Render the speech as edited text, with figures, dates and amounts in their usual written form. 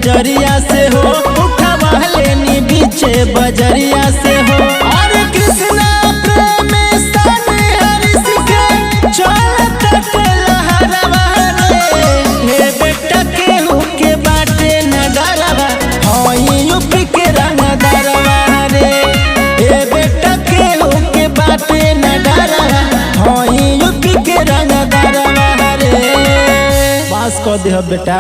नजरिया से हो, उठवा लेनी बीचे बजरिया से हो। और कृष्णा प्रेम साने हरिश के चलत के लहरवा रे। हे बेटा केहू के बाटे न डरवा, हई यूपी के रंगदारवा रे। हे बेटा केहू के बाटे न डरवा, हई यूपी के रंगदारवा रे। पास कर दे बेटा।